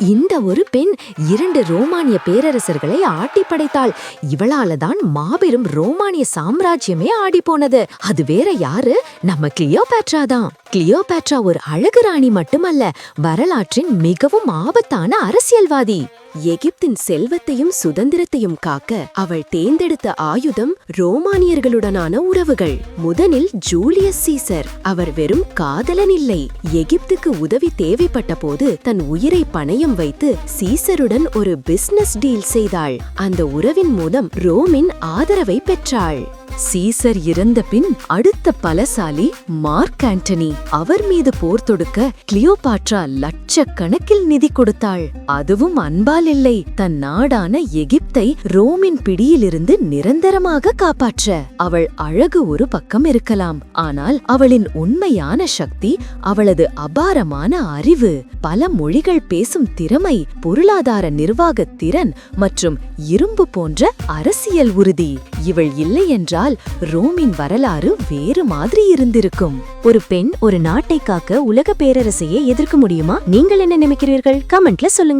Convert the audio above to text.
இந்த ஒரு பெண் 2 ரோமானிய பேரரசர்களை ஆட்டி படைத்தாள். இவளாலதான் மாபெரும் ரோமானிய சாம்ராஜ்யமே ஆடிப்போனது. அது வேற யாரு? நம்ம கிளியோபாட்ரா தான். கிளியோபாட்ரா ஒரு அழகு ராணி மட்டுமல்ல, வரலாற்றின் மிகவும் ஆபத்தான அரசியல்வாதி. எகிப்தின் செல்வத்தையும் சுதந்திரத்தையும் காக்க அவள் தேர்ந்தெடுத்த ஆயுதம் ரோமானியர்களுடனான உறவுகள். முதலில் ஜூலியஸ் சீசர். அவர் வெறும் காதலன் இல்லை. எகிப்துக்கு உதவி தேவைப்பட்ட போது தன் உயிரை பணயம் வைத்து சீசருடன் ஒரு பிசினஸ் டீல் செய்தாள். அந்த உறவின் மூலம் ரோமின் ஆதரவை பெற்றாள். சீசர் இறந்த பின் அடுத்த பலசாலி மார்க் ஆண்டனி. அவர் மீது போர் தொடுக்க கிளியோபாட்ரா லட்சக்கணக்கில் நிதி கொடுத்தாள். அதுவும் அன்பால் இல்லை, தன் நாடான எகிப்தை ரோமின் பிடியிலிருந்து நிரந்தரமாக காப்பாற்ற. அவள் அழகு ஒரு பக்கம் இருக்கலாம், ஆனால் அவளின் உண்மையான சக்தி அவளது அபாரமான அறிவு, பல மொழிகள் பேசும் திறமை, பொருளாதார நிர்வாக திறன் மற்றும் இரும்பு போன்ற அரசியல் உறுதி. இவள் இல்லை என்றால் ரோமின் வரலாறு வேறு மாதிரி இருந்திருக்கும். ஒரு பெண் ஒரு நாட்டை காக்க உலக பேரரசையே எதிர்க்க முடியுமா? நீங்கள் என்ன நினைக்கிறீர்கள்? கமெண்ட்ல சொல்லுங்க.